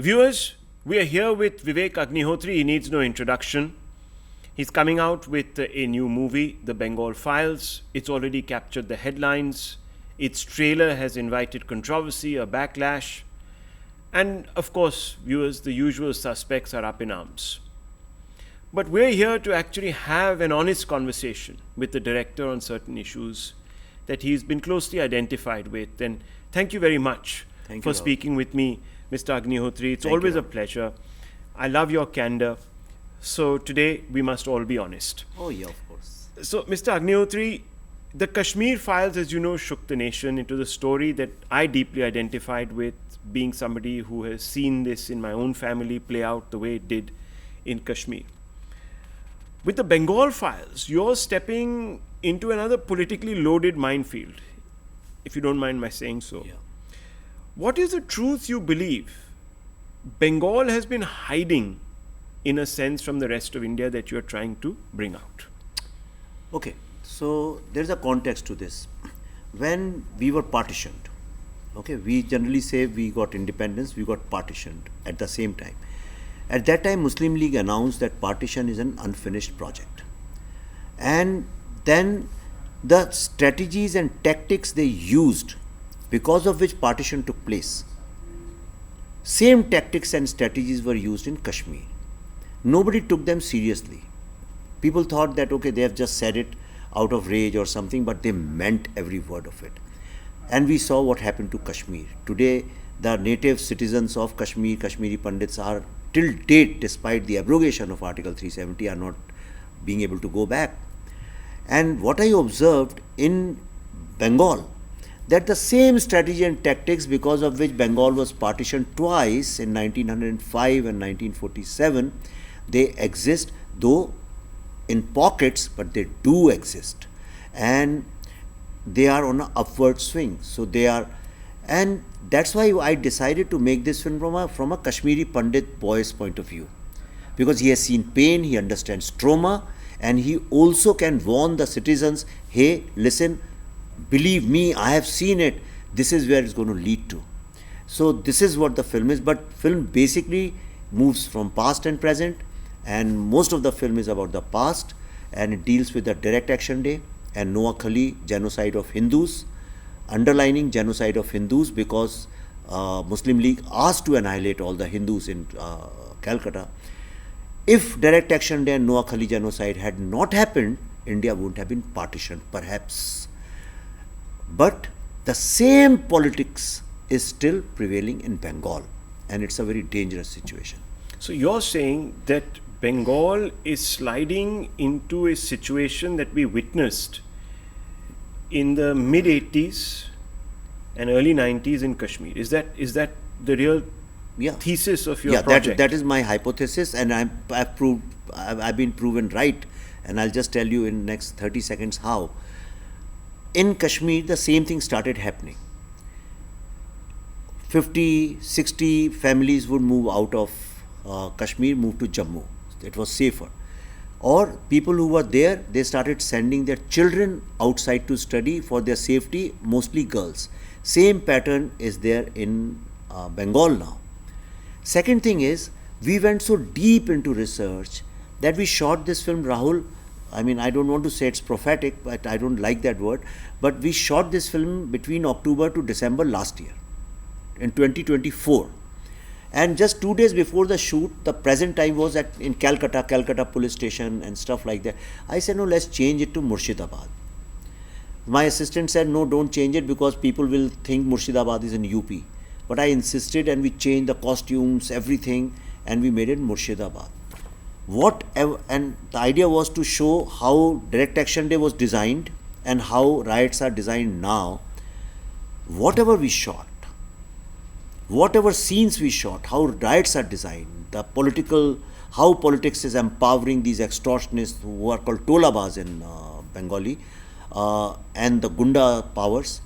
Viewers, we are here with Vivek Agnihotri. He needs no introduction. He's coming out with a new movie, The Bengal Files. It's already captured the headlines. Its trailer has invited controversy, a backlash. And of course, viewers, the usual suspects are up in arms. But we're here to actually have an honest conversation with the director on certain issues that he's been closely identified with. And thank you very much for speaking with me, Mr. Agnihotri. It's always a pleasure. I love your candor. So today we must all be honest. Oh yeah, of course. So Mr. Agnihotri, the Kashmir Files, as you know, shook the nation into the story that I deeply identified with, being somebody who has seen this in my own family play out the way it did in Kashmir. With the Bengal Files, you're stepping into another politically loaded minefield, if you don't mind my saying so. Yeah. What is the truth you believe Bengal has been hiding, in a sense, from the rest of India that you're trying to bring out? Okay, so there's a context to this. When we were partitioned, okay, we generally say we got independence, we got partitioned at the same time. At that time, Muslim League announced that partition is an unfinished project. And then the strategies and tactics they used, because of which partition took place, same tactics and strategies were used in Kashmir. Nobody took them seriously. People thought that, okay, they have just said it out of rage or something, but they meant every word of it. And we saw what happened to Kashmir. Today, the native citizens of Kashmir, Kashmiri Pandits, are till date, despite the abrogation of Article 370, are not being able to go back. And what I observed in Bengal, that the same strategy and tactics because of which Bengal was partitioned twice in 1905 and 1947, they exist, though in pockets, but they do exist. And they are on an upward swing. So they are, and that's why I decided to make this film from a Kashmiri Pandit boy's point of view. Because he has seen pain, he understands trauma, and he also can warn the citizens, hey, listen, believe me, I have seen it, this is where it's going to lead to. So this is what the film is, but film basically moves from past and present, and most of the film is about the past, and it deals with the Direct Action Day and Noah Khali, genocide of Hindus, underlining genocide of Hindus because Muslim League asked to annihilate all the Hindus in Calcutta. If Direct Action Day and Noah Khali genocide had not happened, India wouldn't have been partitioned, perhaps. But the same politics is still prevailing in Bengal, and it's a very dangerous situation. So you're saying that Bengal is sliding into a situation that we witnessed in the mid-80s and early 90s in Kashmir. Is that the real thesis of your project? That is my hypothesis, and I've been proven right, and I'll just tell you in next 30 seconds how. In Kashmir, the same thing started happening. 50, 60 families would move out of Kashmir, move to Jammu. It was safer. Or people who were there, they started sending their children outside to study for their safety, mostly girls. Same pattern is there in Bengal now. Second thing is, we went so deep into research that we shot this film, Rahul. I mean, I don't want to say it's prophetic, but I don't like that word. But we shot this film between October to December last year, in 2024. And just 2 days before the shoot, the present time was in Calcutta police station and stuff like that. I said, no, let's change it to Murshidabad. My assistant said, no, don't change it because people will think Murshidabad is in UP. But I insisted, and we changed the costumes, everything, and we made it Murshidabad. And the idea was to show how Direct Action Day was designed and how riots are designed now. Whatever we shot, whatever scenes we shot, how riots are designed, how politics is empowering these extortionists who are called Tolabas in Bengali, and the Gunda powers,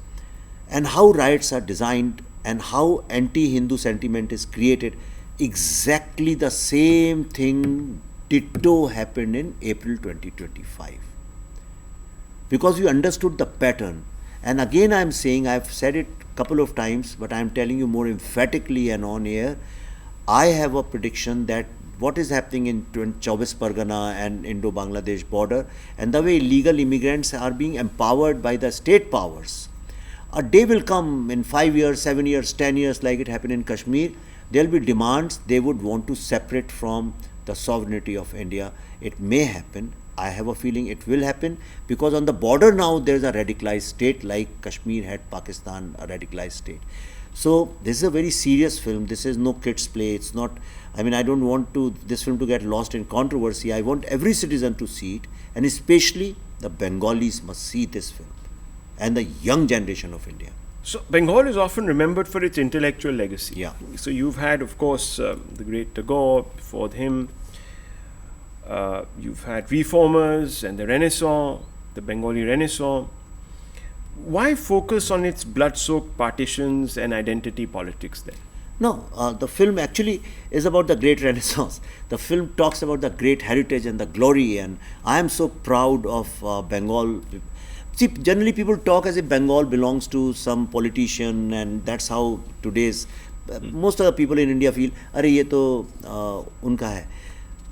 and how riots are designed and how anti-Hindu sentiment is created. Exactly the same thing ditto happened in April 2025. Because we understood the pattern. And again I am saying, I have said it a couple of times, but I am telling you more emphatically and on air, I have a prediction that what is happening in Chaubish Pargana and Indo-Bangladesh border, and the way illegal immigrants are being empowered by the state powers, a day will come in 5 years, 7 years, 10 years, like it happened in Kashmir. There will be demands they would want to separate from the sovereignty of India. It may happen. I have a feeling it will happen, because on the border now there is a radicalized state, like Kashmir had Pakistan, a radicalized state. So this is a very serious film. This is no kids play. It's not, I mean, I don't want this film to get lost in controversy. I want every citizen to see it, and especially the Bengalis must see this film, and the young generation of India. So Bengal is often remembered for its intellectual legacy. Yeah. So you've had, of course, the great Tagore before him. You've had reformers and the Renaissance, the Bengali Renaissance. Why focus on its blood-soaked partitions and identity politics then? No, the film actually is about the great Renaissance. The film talks about the great heritage and the glory, and I am so proud of Bengal. See, generally people talk as if Bengal belongs to some politician, and that's how today's most of the people in India feel, "Arey, ye to unka hai."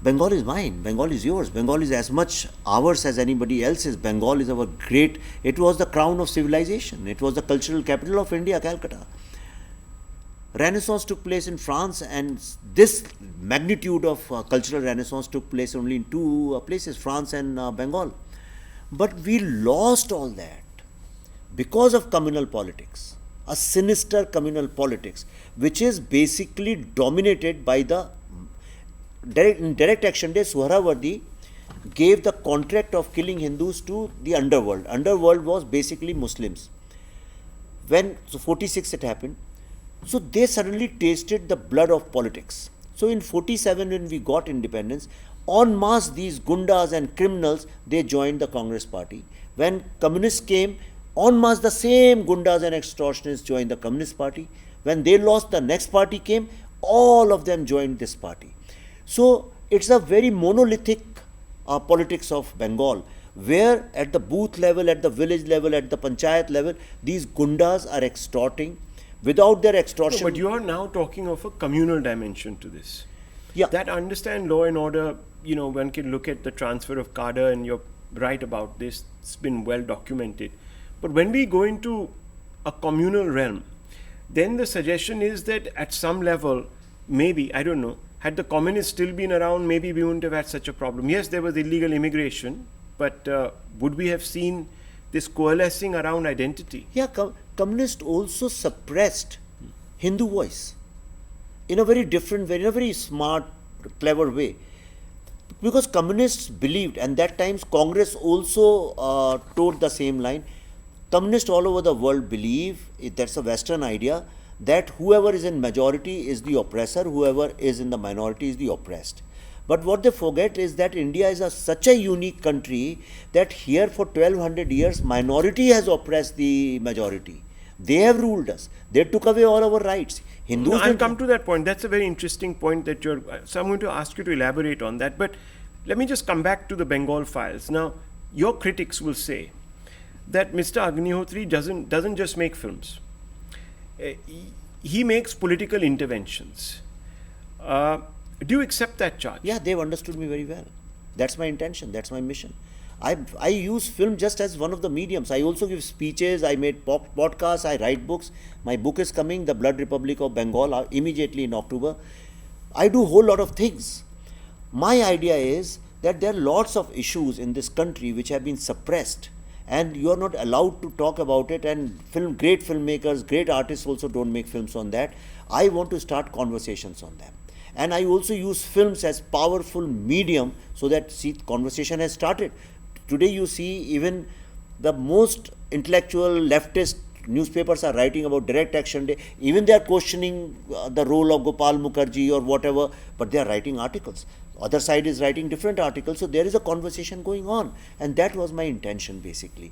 Bengal is mine, Bengal is yours, Bengal is as much ours as anybody else's. Bengal is our great, it was the crown of civilization, it was the cultural capital of India, Calcutta. Renaissance took place in France, and this magnitude of cultural renaissance took place only in two places, France and Bengal. But we lost all that because of communal politics, a sinister communal politics, which is basically dominated by the direct action day. Suhrawardi gave the contract of killing Hindus to the underworld. Underworld was basically Muslims. So 46 it happened. So they suddenly tasted the blood of politics. So in 47, when we got independence, en masse these gundas and criminals, they joined the Congress party. When communists came, en masse the same gundas and extortionists joined the Communist party. When they lost, the next party came, all of them joined this party. So it's a very monolithic politics of Bengal, where at the booth level, at the village level, at the panchayat level, these gundas are extorting. Without their extortion... No, but you are now talking of a communal dimension to this. Yeah. That understand law and order, one can look at the transfer of cadre, and you're right about this, it's been well documented. But when we go into a communal realm, then the suggestion is that at some level, maybe, I don't know, had the communists still been around, maybe we wouldn't have had such a problem. Yes, there was illegal immigration, but would we have seen this coalescing around identity? Yeah, communists also suppressed Hindu voice in a very different way, in a very smart, clever way. Because communists believed, and that times Congress also towed the same line. Communists all over the world believe, that's a Western idea, that whoever is in majority is the oppressor, whoever is in the minority is the oppressed. But what they forget is that India is such a unique country that here for 1200 years minority has oppressed the majority. They have ruled us. They took away all our rights. Hindus. No, I'll come to that point. That's a very interesting point that so I'm going to ask you to elaborate on that. But let me just come back to the Bengal Files. Now, your critics will say that Mr. Agnihotri doesn't just make films. He makes political interventions. Do you accept that charge? Yeah, they've understood me very well. That's my intention. That's my mission. I use film just as one of the mediums. I also give speeches. I made podcasts. I write books. My book is coming, The Blood Republic of Bengal, immediately in October. I do a whole lot of things. My idea is that there are lots of issues in this country which have been suppressed, and you are not allowed to talk about it, and great filmmakers, great artists also don't make films on that. I want to start conversations on them. And I also use films as powerful medium so that conversation has started. Today you see even the most intellectual leftist newspapers are writing about direct action day. Even they are questioning the role of Gopal Mukherjee or whatever, but they are writing articles. Other side is writing different articles. So there is a conversation going on. And that was my intention basically.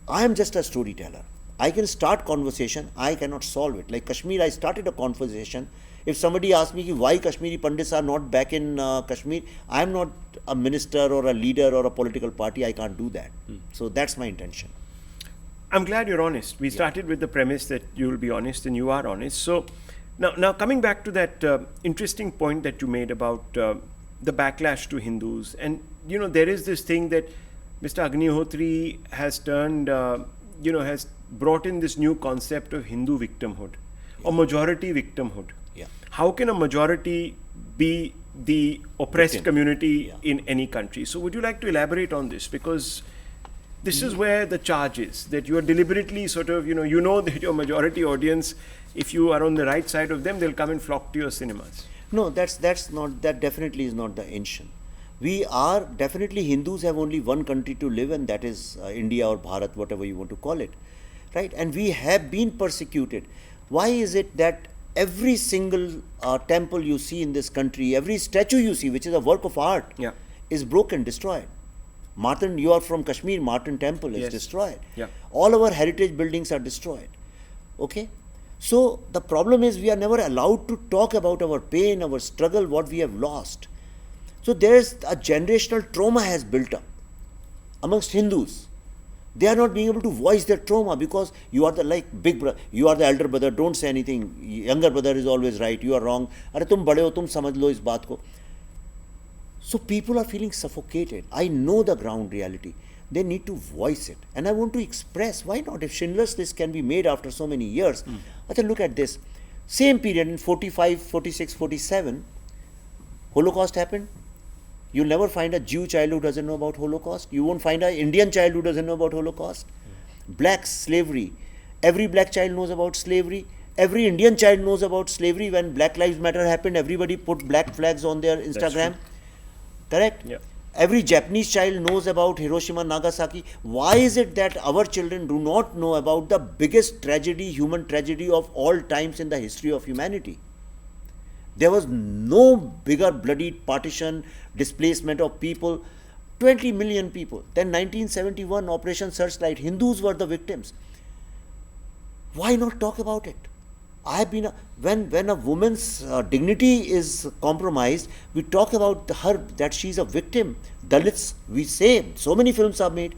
I am just a storyteller. I can start conversation. I cannot solve it. Like Kashmir, I started a conversation. If somebody asks me why Kashmiri Pandits are not back in Kashmir, I am not a minister or a leader or a political party. I can't do that. So that's my intention. I'm glad you're honest. We started with the premise that you will be honest, and you are honest. So Now coming back to that interesting point that you made about the backlash to Hindus, and there is this thing that Mr. Agnihotri has turned, has brought in this new concept of Hindu victimhood or majority victimhood. Yeah. How can a majority be the oppressed Victim. community Yeah. in any country? So would you like to elaborate on this? Because this is where the charge is, that you are deliberately sort of, that your majority audience, if you are on the right side of them, they'll come and flock to your cinemas. No, that definitely is not the intention. We are definitely, Hindus have only one country to live in, that is India or Bharat, whatever you want to call it, right? And we have been persecuted. Why is it that every single temple you see in this country, every statue you see, which is a work of art, Yeah. is broken, destroyed? Martin, you are from Kashmir, Martin temple is Yes. destroyed. Yeah. All our heritage buildings are destroyed. Okay? So the problem is we are never allowed to talk about our pain, our struggle, what we have lost. So there's a generational trauma has built up amongst Hindus. They are not being able to voice their trauma because you are the big brother, you are the elder brother, don't say anything. Younger brother is always right, you are wrong. Arre tum bade ho, tum samajh lo is baat ko. So people are feeling suffocated. I know the ground reality. They need to voice it. And I want to express, why not? If Schindler's List can be made after so many years, look at this. Same period in 45, 46, 47, Holocaust happened. You'll never find a Jew child who doesn't know about Holocaust. You won't find an Indian child who doesn't know about Holocaust. Black slavery. Every black child knows about slavery. Every Indian child knows about slavery. When Black Lives Matter happened, everybody put black flags on their Instagram. Correct? Yeah. Every Japanese child knows about Hiroshima, Nagasaki. Why is it that our children do not know about the biggest tragedy, human tragedy of all times in the history of humanity? There was no bigger bloody partition, displacement of people, 20 million people. Then 1971, Operation Searchlight, Hindus were the victims. Why not talk about it? I have been, when a woman's dignity is compromised, we talk about her, that she's a victim. Dalits, we say, so many films are made.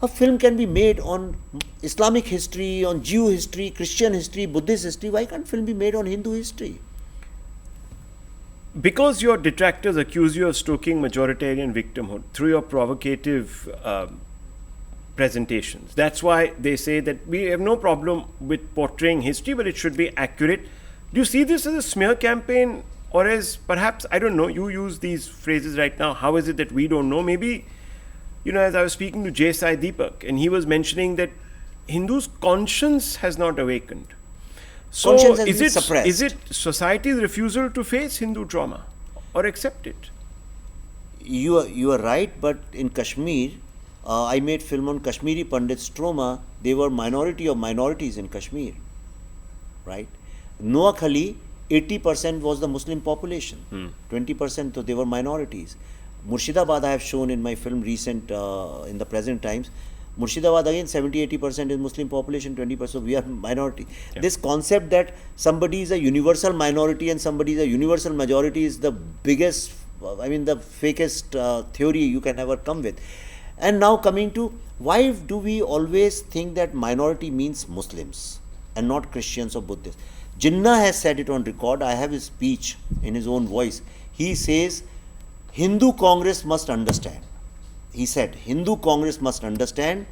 A film can be made on Islamic history, on Jew history, Christian history, Buddhist history. Why can't film be made on Hindu history? Because your detractors accuse you of stoking majoritarian victimhood through your provocative presentations. That's why they say that we have no problem with portraying history, but it should be accurate. Do you see this as a smear campaign, or as perhaps, I don't know, you use these phrases right now, how is it that we don't know? Maybe, as I was speaking to J. Sai Deepak, and he was mentioning that Hindus' conscience has not awakened. So Conscience has been suppressed. is it society's refusal to face Hindu trauma or accept it? You are right, but in Kashmir, I made film on Kashmiri Pandits' trauma. They were minority of minorities in Kashmir, right? Noah Khali, 80% was the Muslim population, 20% they were minorities. Murshidabad I have shown in my film recent, in the present times. Murshidabad again 70-80% is Muslim population, 20% we are minority. Yeah. This concept that somebody is a universal minority and somebody is a universal majority is the biggest, the fakest theory you can ever come with. And now coming to, why do we always think that minority means Muslims and not Christians or Buddhists? Jinnah has said it on record. I have his speech in his own voice. He says, Hindu Congress must understand. He said, Hindu Congress must understand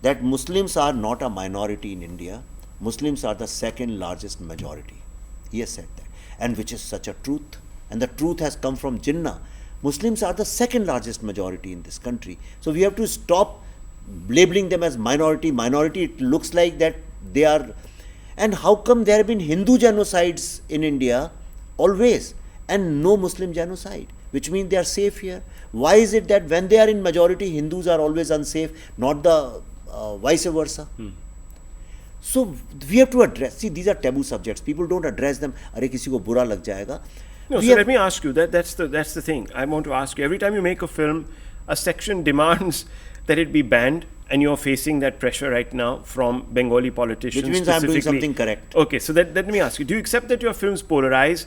that Muslims are not a minority in India. Muslims are the second largest majority. He has said that. And which is such a truth. And the truth has come from Jinnah. Muslims are the second largest majority in this country. So we have to stop labeling them as minority. Minority, it looks like that they are. And how come there have been Hindu genocides in India always and no Muslim genocide? Which means they are safe here. Why is it that when they are in majority, Hindus are always unsafe, not the vice versa? So we have to address, see, these are taboo subjects. People don't address them. Are kisi ko bura lag jayega. No, so let me ask you, that's the thing. I want to ask you, every time you make a film, a section demands that it be banned, and you're facing that pressure right now from Bengali politicians. Which means I'm doing something correct. Okay, so let me ask you, do you accept that your films polarize?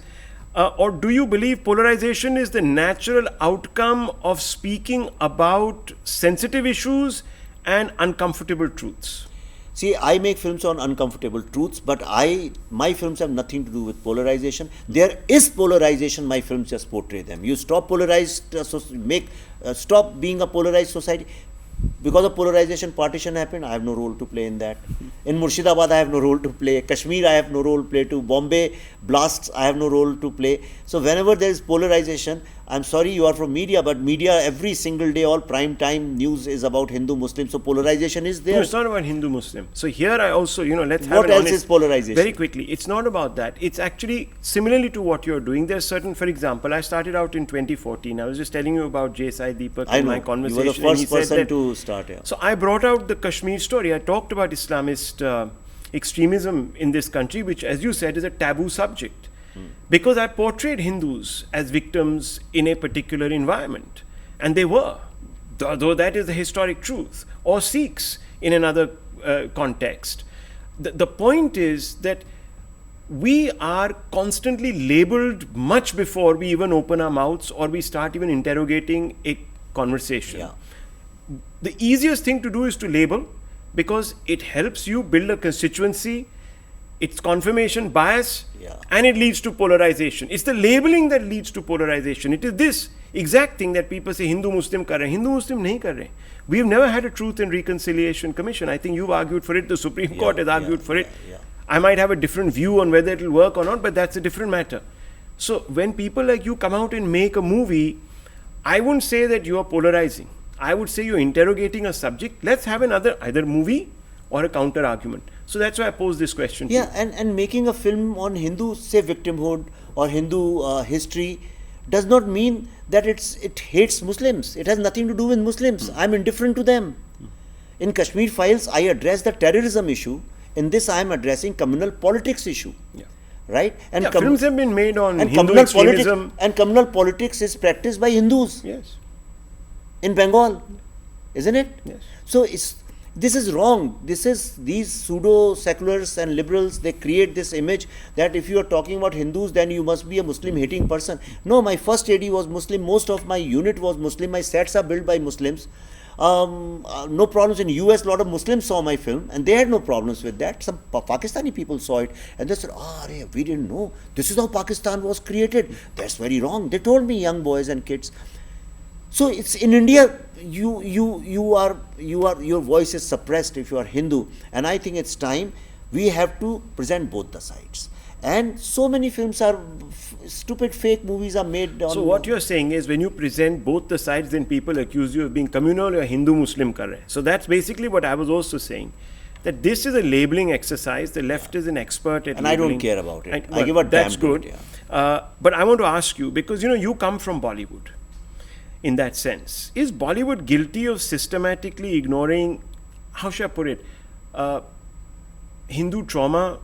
Or do you believe polarization is the natural outcome of speaking about sensitive issues and uncomfortable truths? See, I make films on uncomfortable truths, but my films have nothing to do with polarization. There is polarization. My films just portray them. You stop polarized, stop being a polarized society. Because of polarization, partition happened. I have no role to play in that. In Murshidabad, I have no role to play. Kashmir, I have no role to play. To Bombay blasts, I have no role to play. So whenever there is polarization, I'm sorry you are from media, but media every single day, all prime time news is about Hindu-Muslim. So polarization is there. No, it's not about Hindu-Muslim. So here I also, let's have What else is polarization? Very quickly, it's not about that. It's actually similarly to what you're doing. There's certain, for example, I started out in 2014. I was just telling you about J. Sai Deepak in my conversation. You were the first person to start here. So I brought out the Kashmir story. I talked about Islamist extremism in this country, which, as you said, is a taboo subject. Because I portrayed Hindus as victims in a particular environment. And they were, though that is the historic truth, or Sikhs in another context. The point is that we are constantly labeled much before we even open our mouths or we start even interrogating a conversation. Yeah. The easiest thing to do is to label, because it helps you build a constituency. It's confirmation bias, and it leads to polarization. It's the labeling that leads to polarization. It is this exact thing that people say Hindu-Muslim kar rahe. Hindu-Muslim nahi kar rahe. We've never had a Truth and Reconciliation Commission. I think you've argued for it. The Supreme Court has argued for it. I might have a different view on whether it will work or not, but that's a different matter. So when people like you come out and make a movie, I wouldn't say that you are polarizing. I would say you're interrogating a subject. Let's have another either movie or a counter argument. So that's why I posed this question. Yeah, and making a film on Hindu, say, victimhood or Hindu history does not mean that it hates Muslims. It has nothing to do with Muslims. I'm indifferent to them. In Kashmir Files, I address the terrorism issue. In this, I am addressing communal politics issue. Right? And films have been made on Hindu communal extremism. And communal politics is practiced by Hindus. Yes. In Bengal, isn't it? Yes. So this is wrong. These pseudo-seculars and liberals, they create this image that if you are talking about Hindus, then you must be a Muslim-hating person. No, my first AD was Muslim. Most of my unit was Muslim. My sets are built by Muslims. No problems. In US, a lot of Muslims saw my film and they had no problems with that. Some Pakistani people saw it and they said, we didn't know. This is how Pakistan was created. That's very wrong. They told me, young boys and kids. So it's in India, your voice is suppressed if you are Hindu, and I think it's time we have to present both the sides. And so many films are stupid, fake movies are made. So what you're saying is, when you present both the sides, then people accuse you of being communal or Hindu-Muslim kar rahe. So that's basically what I was also saying. That this is a labeling exercise. The left is an expert at and labeling. I don't care about it. I give a damn. That's good. But I want to ask you, because you come from Bollywood. In that sense, is Bollywood guilty of systematically ignoring, how should I put it, Hindu trauma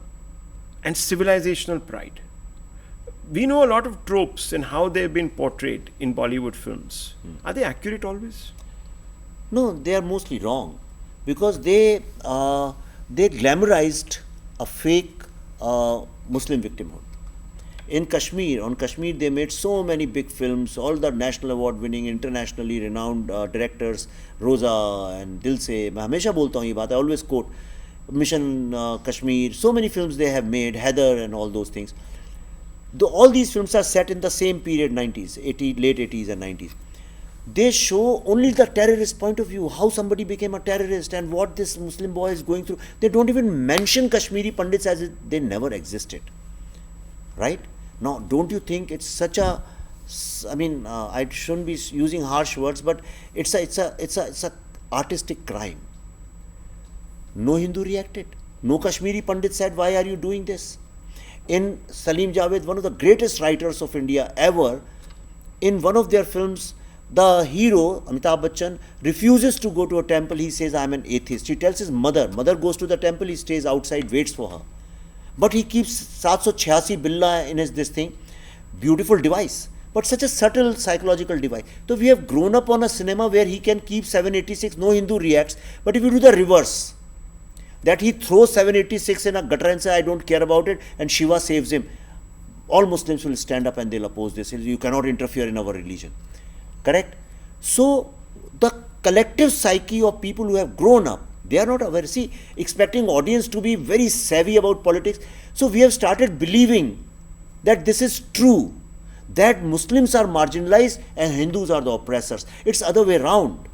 and civilizational pride? We know a lot of tropes and how they've been portrayed in Bollywood films. Are they accurate always? No, they are mostly wrong, because they glamorized a fake Muslim victimhood. On Kashmir, they made so many big films, all the national award winning, internationally renowned directors, Rosa and Dil Se. मैं हमेशा बोलता हूँ ये बात, I always quote Mission Kashmir, so many films they have made, Heather and all those things. All these films are set in the same period, 90s, late 80s and 90s. They show only the terrorist point of view, how somebody became a terrorist and what this Muslim boy is going through. They don't even mention Kashmiri Pandits as if they never existed. Right? Now, don't you think it's such a, I shouldn't be using harsh words, but it's a artistic crime. No Hindu reacted. No Kashmiri Pandit said, why are you doing this? In Salim Javed, one of the greatest writers of India ever, in one of their films, the hero, Amitabh Bachchan, refuses to go to a temple. He says, I'm an atheist. He tells his mother goes to the temple, he stays outside, waits for her. But he keeps 786 billa in this thing. Beautiful device. But such a subtle psychological device. So we have grown up on a cinema where he can keep 786, no Hindu reacts. But if you do the reverse, that he throws 786 in a gutter and says, I don't care about it, and Shiva saves him, all Muslims will stand up and they'll oppose this. You cannot interfere in our religion. Correct? So the collective psyche of people who have grown up They are not aware. See, expecting audience to be very savvy about politics. So we have started believing that this is true, that Muslims are marginalized and Hindus are the oppressors. It's other way around.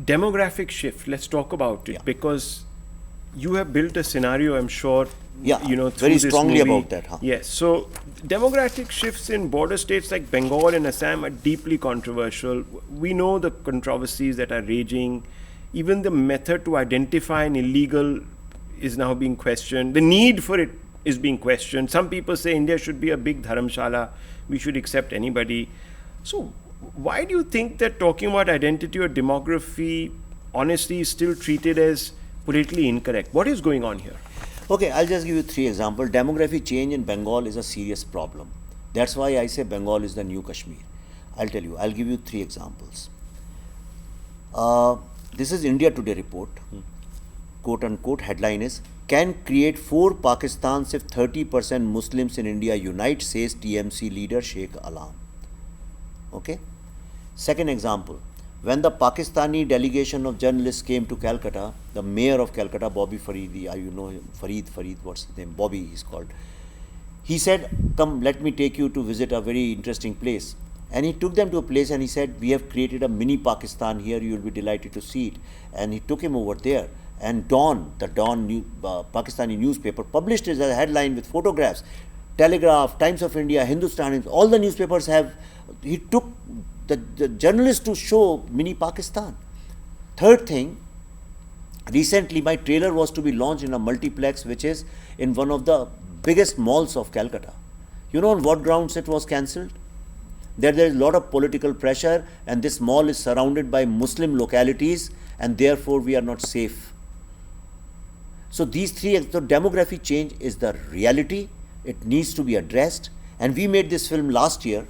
Demographic shift, let's talk about it, because you have built a scenario, I'm sure, through very this strongly movie. about that. Huh? Yes, so demographic shifts in border states like Bengal and Assam are deeply controversial. We know the controversies that are raging. Even the method to identify an illegal is now being questioned. The need for it is being questioned. Some people say India should be a big dharamshala. We should accept anybody. So why do you think that talking about identity or demography honestly is still treated as politically incorrect? What is going on here? Okay, I'll just give you 3 examples. Demographic change in Bengal is a serious problem. That's why I say Bengal is the new Kashmir. I'll tell you, I'll give you 3 examples. This is India Today report. Quote unquote, headline is, can create 4 Pakistans if 30% Muslims in India unite, says TMC leader Sheikh Alam. Okay. Second example, when the Pakistani delegation of journalists came to Calcutta, the mayor of Calcutta, Bobby Fareedi, you know him, Fareed, what's his name? Bobby, he's called. He said, come, let me take you to visit a very interesting place. And he took them to a place and he said, we have created a mini Pakistan here, you will be delighted to see it. And he took him over there. And Pakistani newspaper, published it as a headline with photographs. Telegraph, Times of India, Hindustan, all the newspapers have. He took the journalists to show mini Pakistan. Third thing, recently my trailer was to be launched in a multiplex which is in one of the biggest malls of Calcutta. You know on what grounds it was cancelled? There is a lot of political pressure and this mall is surrounded by Muslim localities and therefore we are not safe. So these 3, the demographic change is the reality. It needs to be addressed. And we made this film last year.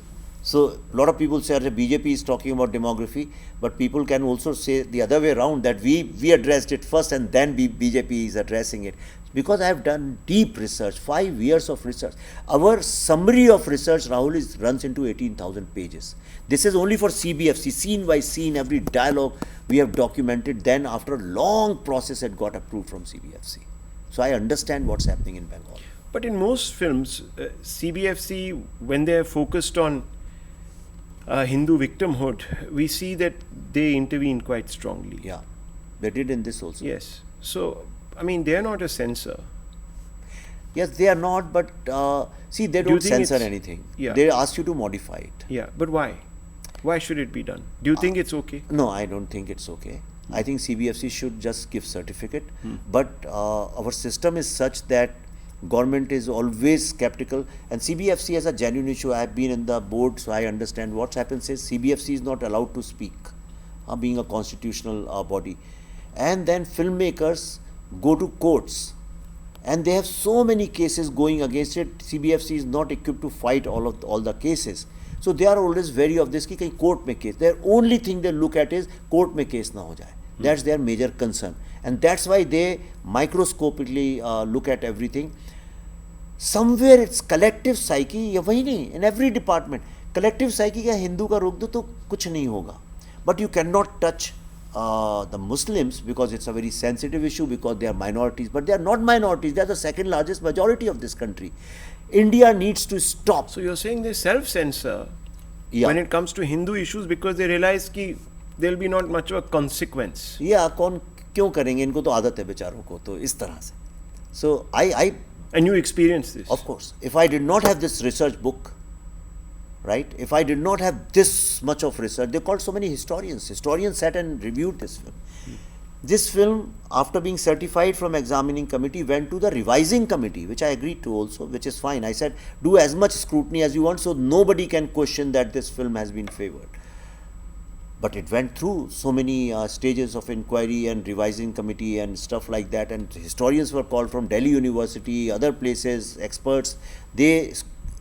So a lot of people say that BJP is talking about demography, but people can also say the other way around, that we addressed it first and then BJP is addressing it. Because I have done deep research, 5 years of research. Our summary of research, Rahul, runs into 18,000 pages. This is only for CBFC, scene by scene, every dialogue we have documented. Then after a long process, it got approved from CBFC. So I understand what's happening in Bengal. But in most films, CBFC, when they're focused on Hindu victimhood, we see that they intervene quite strongly. Yeah, they did in this also. Yes. So, I mean, they're not a censor. Yes, they are not, but see, they don't censor anything. Yeah. They ask you to modify it. Yeah, but why? Why should it be done? Do you think it's okay? No, I don't think it's okay. I think CBFC should just give certificate. But our system is such that government is always skeptical, and CBFC has a genuine issue. I have been in the board, so I understand what happens is CBFC is not allowed to speak, being a constitutional body. And then filmmakers go to courts, and they have so many cases going against it. CBFC is not equipped to fight all the cases. So they are always wary of this, कि कहीं court में case. Their only thing they look at is court में case ना हो जाए. That's their major concern, and that's why they microscopically look at everything. Somewhere it's collective psyche, या वही नहीं, in every department. Collective psyche का हिंदू का रोक दो तो कुछ नहीं होगा. But you cannot touch the Muslims because it's a very sensitive issue, because they are minorities. But they are not minorities. They are the second largest majority of this country. India needs to stop. So you're saying they self-censor when it comes to Hindu issues because they realize कि there'll be not much of a consequence. Yeah, कौन क्यों करेंगे, इनको तो आदत है बेचारों को, तो इस तरह से. So And you experienced this? Of course. If I did not have this research book, right, if I did not have this much of research, they called so many historians. Historians sat and reviewed this film. This film, after being certified from examining committee, went to the revising committee, which I agreed to also, which is fine. I said, do as much scrutiny as you want, so nobody can question that this film has been favored. But it went through so many stages of inquiry and revising committee and stuff like that. And historians were called from Delhi University, other places, experts.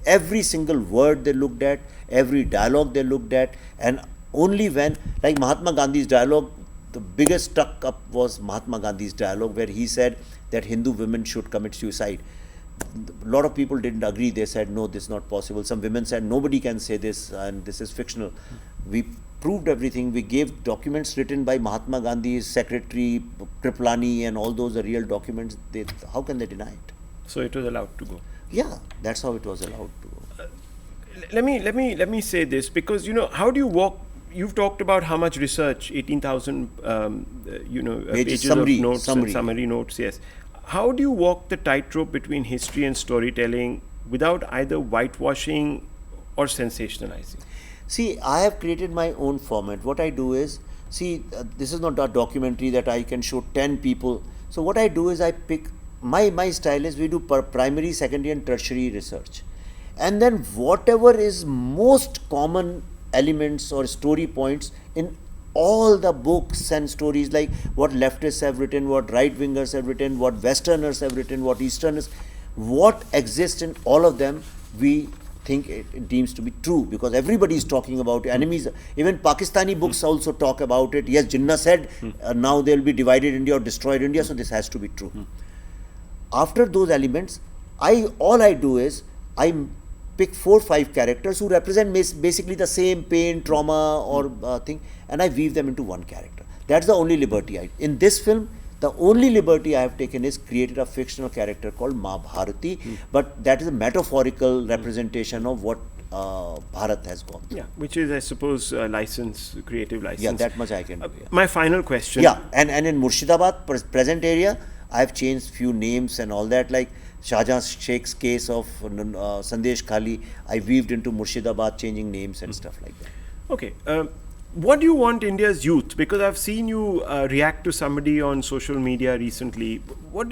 Every single word they looked at, every dialogue they looked at, and only when, like Mahatma Gandhi's dialogue, the biggest stuck up was Mahatma Gandhi's dialogue, where he said that Hindu women should commit suicide. A lot of people didn't agree. They said, no, this is not possible. Some women said, nobody can say this, and this is fictional. We proved everything. We gave documents written by Mahatma Gandhi's secretary, Kripalani, and all those are real documents. How can they deny it? So it was allowed to go. Yeah, that's how it was allowed to go. Let me say this, because how do you walk? You've talked about how much research, 18,000 pages summary, of notes, summary. notes. Yes. How do you walk the tightrope between history and storytelling without either whitewashing or sensationalizing? See, I have created my own format. What I do is, this is not a documentary that I can show 10 people. So what I do is I pick, my style is we do primary, secondary and tertiary research. And then whatever is most common elements or story points in all the books and stories, like what leftists have written, what right-wingers have written, what westerners have written, what easterners, what exists in all of them, we think it deems to be true, because everybody is talking about enemies. Even Pakistani books also talk about it. Yes, Jinnah said now they will be divided India or destroyed India, so this has to be true. After those elements, all I do is I pick 4 or 5 characters who represent basically the same pain, trauma or thing, and I weave them into one character. That's the only liberty in this film. The only liberty I have taken is created a fictional character called Ma Bharati, but that is a metaphorical representation of what Bharat has gone through. Yeah, which is, I suppose, creative license. Yeah, that much I can do. My final question. Yeah, and in Murshidabad, present area, I have changed few names and all that, like Shahjahan Sheikh's case of Sandesh Khali, I weaved into Murshidabad, changing names and stuff like that. Okay. What do you want India's youth? Because I've seen you react to somebody on social media recently. What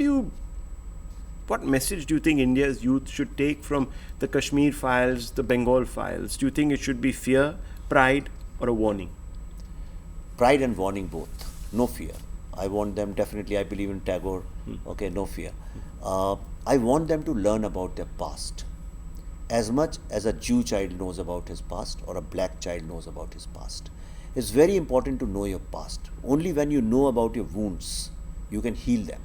message do you think India's youth should take from the Kashmir files, the Bengal files? Do you think it should be fear, pride, or a warning? Pride and warning both. No fear. I want them, definitely, I believe in Tagore. Okay, no fear. I want them to learn about their past. As much as a Jew child knows about his past or a black child knows about his past. It's very important to know your past. Only when you know about your wounds, you can heal them.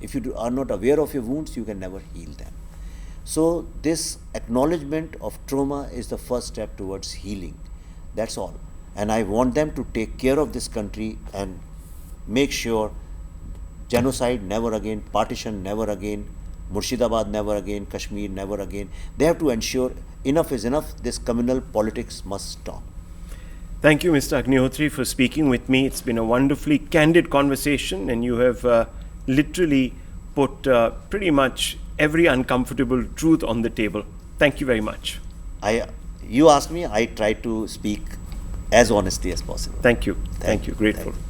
If you are not aware of your wounds, you can never heal them. So this acknowledgement of trauma is the first step towards healing. That's all. And I want them to take care of this country and make sure genocide never again, partition never again, Murshidabad never again, Kashmir never again. They have to ensure enough is enough. This communal politics must stop. Thank you, Mr. Agnihotri, for speaking with me. It's been a wonderfully candid conversation, and you have literally put pretty much every uncomfortable truth on the table. Thank you very much. You asked me, I tried to speak as honestly as possible. Thank you. Thank you. Grateful. Thank you.